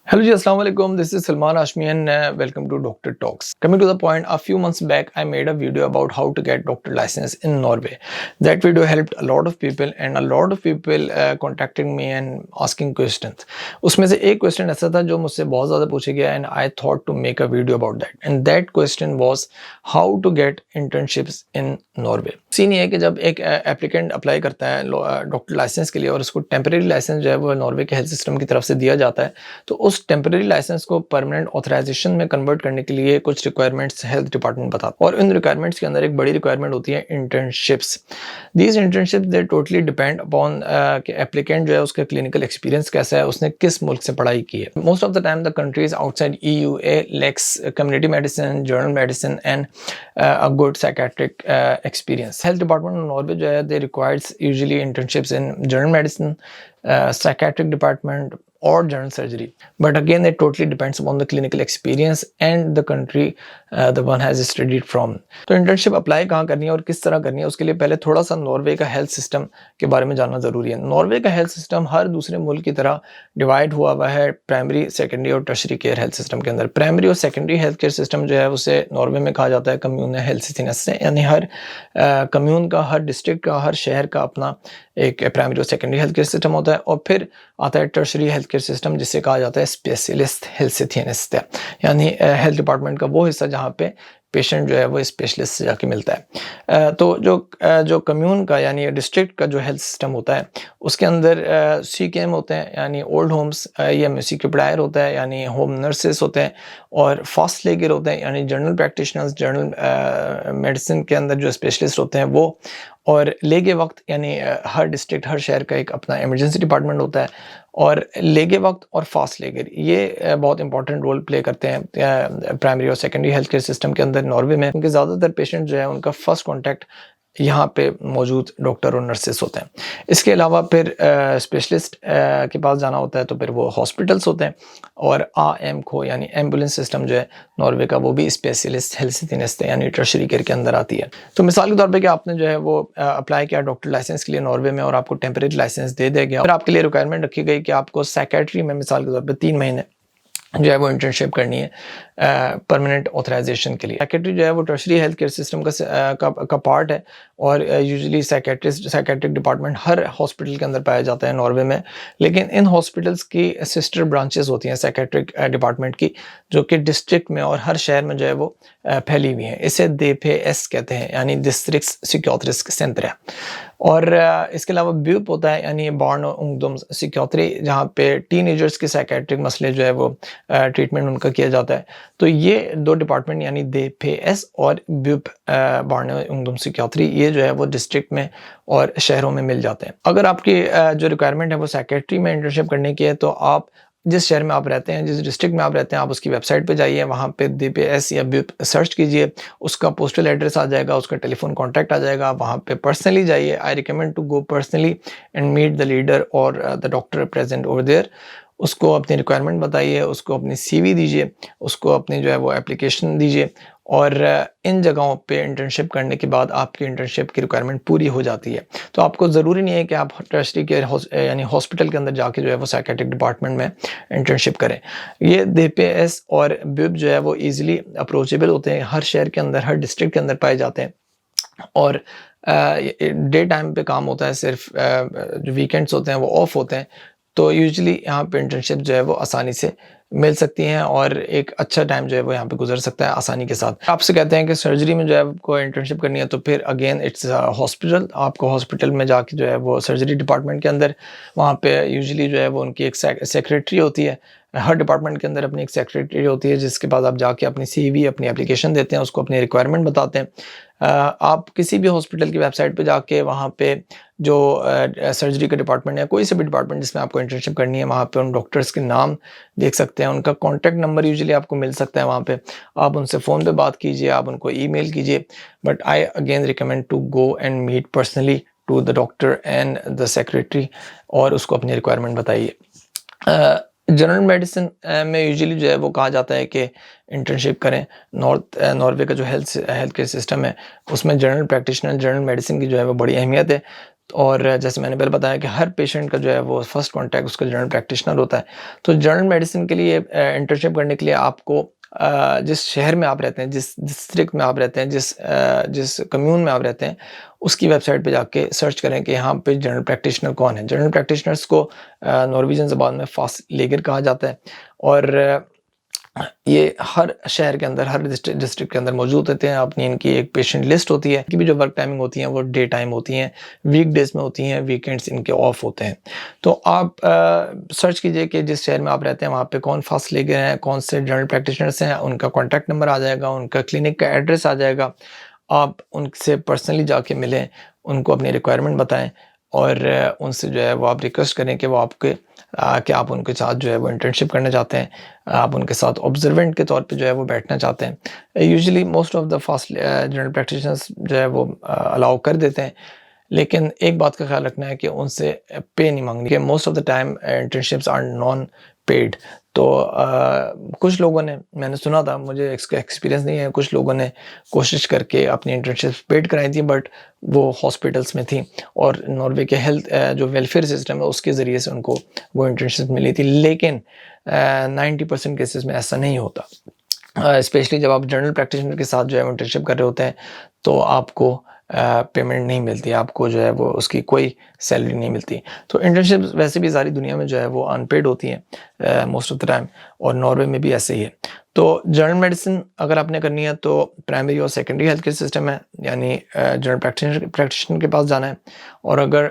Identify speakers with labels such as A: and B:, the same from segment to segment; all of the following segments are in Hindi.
A: Hello ji, Assalamu alaikum. This is Salman Hashmi and welcome to Doctor Talks. Coming to the point, a few months back I made a video about how to get doctor license in Norway. That video helped a lot of people and a lot of people contacting me and asking questions. उसमें से एक question ऐसा था जो मुझसे बहुत ज़्यादा पूछा गया and I thought to make a video about that. And that question was how to get internships in Norway. Scene ये है कि जब एक एप्लीकेंट अप्लाई करता है डॉक्टर लाइसेंस के लिए और उसको टेम्परेरी लाइसेंस जो है वो नॉर्वे के हेल्थ सिस्टम की तरफ से दिया जाता है, तो उस टेम्परेरी लाइसेंस को परमानेंट ऑथराइजेशन में कन्वर्ट करने के लिए कुछ रिक्वायरमेंट्स हेल्थ डिपार्टमेंट बताता है और इन रिक्वायरमेंट्स के अंदर एक बड़ी रिक्वायरमेंट होती है internships. These internships they totally depend upon कि एप्लीकेंट जो है उसका क्लिनिकल एक्सपीरियंस कैसा है, उसने किस मुल्क से पढ़ाई की है। Most of the time the countries outside EU lacks community medicine, journal medicine and a good psychiatric experience. Health department in Norway जो है they requires usually internships in general medicine, psychiatric department or general surgery. But again it totally depends upon the clinical experience and the country the one has studied from. तो internship apply कहाँ करनी है और किस तरह करनी है, उसके लिए पहले थोड़ा सा नॉर्वे का हेल्थ सिस्टम के बारे में जानना ज़रूरी है। नॉर्वे का हेल्थ सिस्टम हर दूसरे मुल्क की तरह डिवाइड हुआ है प्राइमरी, सेकेंडरी और टर्शरी केयर हेल्थ सिस्टम के अंदर। प्राइमरी और सेकेंडरी हेल्थ केयर सिस्टम जो है उसे नॉर्वे में कहा जाता है कम्यून हेल्थ से, यानी हर कम्यून का, हर डिस्ट्रिक्ट का, हर शहर का अपना एक प्राइमरी और सेकेंडरी हेल्थ केयर सिस्टम होता है। और फिर आता है टर्शरी हेल्थ केयर सिस्टम जिसे कहा जाता है स्पेशलिस्ट हेल्थ, यानी हेल्थ डिपार्टमेंट का वो हिस्सा जहाँ पे पेशेंट जो है वो स्पेशलिस्ट से जाके मिलता है। तो जो कम्यून का यानी डिस्ट्रिक्ट का जो हेल्थ सिस्टम होता है उसके अंदर CKM होते हैं यानी ओल्ड होम्स, EMC क्यूपडायर होता है यानी होम नर्सेस होते हैं, और फास्ट लेगर होते हैं यानी जनरल प्रैक्टिशनर्स, जनरल मेडिसिन के अंदर जो स्पेशलिस्ट होते हैं वो, और लेगे वक्त यानी हर डिस्ट्रिक्ट, हर शहर का एक अपना इमरजेंसी डिपार्टमेंट होता है। और लेगे वक्त और फास्ट लेगर ये बहुत इंपॉर्टेंट रोल प्ले करते हैं प्राइमरी और सेकेंडरी हेल्थ केयर सिस्टम के अंदर नॉर्वे में, क्योंकि ज़्यादातर पेशेंट जो है उनका फर्स्ट कॉन्टैक्ट यहाँ पे मौजूद डॉक्टर और नर्सेस होते हैं। इसके अलावा फिर स्पेशलिस्ट के पास जाना होता है तो फिर वो हॉस्पिटल्स होते हैं, और AMK यानी एम्बुलेंस सिस्टम जो है नॉर्वे का वो भी स्पेशलिस्ट हेल्थ यानी टर्शरी केयर के अंदर आती है। तो मिसाल के तौर पे कि आपने जो है वो अप्लाई किया डॉक्टर लाइसेंस के लिए नॉर्वे में और आपको टेम्परेरी लाइसेंस दे दिया गया, फिर आपके लिए रिक्वायरमेंट रखी गई कि आपको साइकेट्री में मिसाल के तौर पर 3 महीने जो है वो इंटर्नशिप करनी है परमानेंट ऑथराइजेशन के लिए। साइकेट्री जो है वो टर्शरी हेल्थ केयर सिस्टम का पार्ट है, और यूजुअली साइकेट्रिक डिपार्टमेंट हर हॉस्पिटल के अंदर पाया जाता है नॉर्वे में। लेकिन इन हॉस्पिटल्स की सिस्टर ब्रांचेस होती हैं साइकेट्रिक डिपार्टमेंट की, जो कि डिस्ट्रिक्ट में और हर शहर में जो है वो फैली हुई हैं। इसे DPS कहते हैं यानी डिस्ट्रिक्ट सिक्योट्रिस्ट सेंटर है। और इसके अलावा ब्यूप होता है यानी बार्न उंगडम सिक्योट्री, जहाँ पे टीनेजर्स के साइकेट्रिक मसले जो है वो ट्रीटमेंट उनका किया जाता है। तो ये 2 डिपार्टमेंट यानी DPS और ब्यूप बार्न उंगडम सिक्योट्री ये जो है वो डिस्ट्रिक्ट में और शहरों में मिल जाते हैं। अगर आपकी जो रिक्वायरमेंट है वो साइकेट्री में इंटर्नशिप करने की है, तो आप जिस शहर में आप रहते हैं, जिस डिस्ट्रिक्ट में आप रहते हैं, आप उसकी वेबसाइट पे जाइए, वहाँ पे DPS या ब्यूप सर्च कीजिए, उसका पोस्टल एड्रेस आ जाएगा, उसका टेलीफोन कॉन्टैक्ट आ जाएगा, वहाँ पे पर्सनली जाइए। I recommend to go personally and meet the leader और the doctor present over there. उसको अपनी रिक्वायरमेंट बताइए, उसको अपनी CV दीजिए, उसको अपनी जो है वो एप्लीकेशन दीजिए, और इन जगहों पे इंटर्नशिप करने के बाद आपकी इंटर्नशिप की रिक्वायरमेंट पूरी हो जाती है। तो आपको ज़रूरी नहीं है कि आप टर्शरी केयर यानी हॉस्पिटल के अंदर जाके जो है वो साइकेट्रिक डिपार्टमेंट में इंटर्नशिप करें। ये DPS और ब्यूप जो है वो ईजिली अप्रोचेबल होते हैं, हर शहर के अंदर, हर डिस्ट्रिक्ट के अंदर पाए जाते हैं, और डे टाइम पे काम होता है, सिर्फ जो वीकेंड्स होते हैं वो ऑफ होते हैं। तो यूजुअली यहाँ पे इंटर्नशिप जो है वो आसानी से मिल सकती हैं और एक अच्छा टाइम जो है वो यहाँ पे गुजर सकता है आसानी के साथ। आपसे कहते हैं कि सर्जरी में जो है आपको इंटर्नशिप करनी है, तो फिर अगेन इट्स हॉस्पिटल, आपको हॉस्पिटल में जाके जो है वो सर्जरी डिपार्टमेंट के अंदर वहाँ पे यूजुअली जो है वो उनकी एक सेक्रेटरी होती है। हर डिपार्टमेंट के अंदर अपनी एक सेक्रेटरी होती है जिसके पास आप जाके अपनी CV, अपनी एप्लीकेशन देते हैं, उसको अपनी रिक्वायरमेंट बताते हैं। आप किसी भी हॉस्पिटल की वेबसाइट पे जाके वहाँ पे जो सर्जरी का डिपार्टमेंट है, कोई से भी डिपार्टमेंट जिसमें आपको इंटर्नशिप करनी है, वहाँ पे उन डॉक्टर्स के नाम देख सकते हैं, उनका कॉन्टैक्ट नंबर यूजुअली आपको मिल सकता है। वहाँ पे आप उनसे फ़ोन पे बात कीजिए, आप उनको ईमेल कीजिए, but I again recommend to go and meet personally to the doctor and the secretary, और उसको अपनी रिक्वायरमेंट बताइए। जनरल मेडिसिन में यूजुअली जो है वो कहा जाता है कि इंटर्नशिप करें। नॉर्वे का जो हेल्थ केयर सिस्टम है उसमें जनरल प्रैक्टिशनर, जनरल मेडिसिन की जो है वो बड़ी अहमियत है। और जैसे मैंने पहले बताया कि हर पेशेंट का जो है वो फर्स्ट कांटेक्ट उसका जनरल प्रैक्टिशनर होता है। तो जनरल मेडिसिन के लिए इंटर्नशिप करने के लिए आपको जिस शहर में आप रहते हैं, जिस डिस्ट्रिक्ट में आप रहते हैं, जिस कम्यून में आप रहते हैं, उसकी वेबसाइट पे जाके सर्च करें कि यहाँ पे जनरल प्रैक्टिशनर कौन है। जनरल प्रैक्टिशनर्स को नॉर्वेजियन ज़बान में फास्ट लेगर कहा जाता है और ये हर शहर के अंदर, हर डिस्ट्रिक्ट के अंदर मौजूद होते हैं। अपनी इनकी एक पेशेंट लिस्ट होती है कि भी जो वर्क टाइमिंग होती हैं वो डे टाइम होती हैं, वीकडेज में होती हैं, वीकेंड्स इनके ऑफ होते हैं। तो आप सर्च कीजिए कि जिस शहर में आप रहते हैं वहाँ पे कौन फास्ट लेगर हैं, कौन से जनरल प्रैक्टिशनर्स हैं, उनका कॉन्टैक्ट नंबर आ जाएगा, उनका क्लिनिक का एड्रेस आ जाएगा। आप उनसे पर्सनली जाके मिलें, उनको अपनी रिक्वायरमेंट बताएं और उनसे जो है वो आप रिक्वेस्ट करें कि वो आपके कि आप उनके साथ जो है वो इंटर्नशिप करना चाहते हैं, आप उनके साथ ऑब्जर्वेंट के तौर पे जो है वो बैठना चाहते हैं। Usually most of the fast general practitioners जो है वो अलाउ कर देते हैं, लेकिन एक बात का ख्याल रखना है कि उनसे पे नहीं मांगनी कि most of the time internships are non paid. तो कुछ लोगों ने, मैंने सुना था, मुझे इसका एक्सपीरियंस नहीं है, कुछ लोगों ने कोशिश करके अपनी इंटर्नशिप्स पेड कराई थी बट वो हॉस्पिटल्स में थी और नॉर्वे के हेल्थ जो वेलफेयर सिस्टम है उसके ज़रिए से उनको वो इंटर्नशिप मिली थी। लेकिन 90% केसेस में ऐसा नहीं होता। स्पेशली जब आप जनरल प्रैक्टिशनर के साथ जो है इंटर्नशिप कर रहे होते हैं तो आपको पेमेंट नहीं मिलती, आपको जो है वो उसकी कोई सैलरी नहीं मिलती। तो इंटर्नशिप वैसे भी सारी दुनिया में जो है वो अनपेड होती हैं मोस्ट ऑफ द टाइम, और नॉर्वे में भी ऐसे ही है। तो जनरल मेडिसिन अगर आपने करनी है तो प्राइमरी और सेकेंडरी हेल्थ केयर सिस्टम है, यानी जनरल प्रैक्टिशनर के पास जाना है। और अगर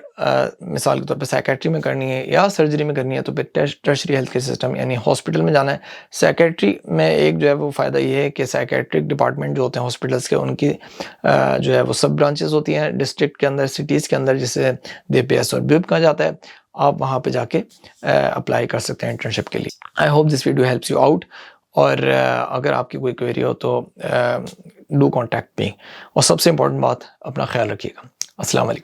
A: मिसाल के तौर पे साइकेट्री में करनी है या सर्जरी में करनी है तो फिर टर्शरी हेल्थ केयर सिस्टम यानी हॉस्पिटल में जाना है। साइकेट्री में एक जो है वो फ़ायदा ये है कि साइकेट्रिक डिपार्टमेंट जो होते हैं हॉस्पिटल्स के, उनकी जो है वो सब ब्रांचेस होती हैं डिस्ट्रिक्ट के अंदर, सिटीज़ के अंदर, जिसे DPS और BUP कहा जाता है। आप वहाँ पे जाके अप्लाई कर सकते हैं इंटर्नशिप के लिए। I hope this video helps you out. और अगर आपकी कोई क्वेरी हो तो डू कॉन्टैक्ट मी। और सबसे इम्पोर्टेंट बात, अपना ख्याल रखिएगा। अस्सलाम वालेकुम।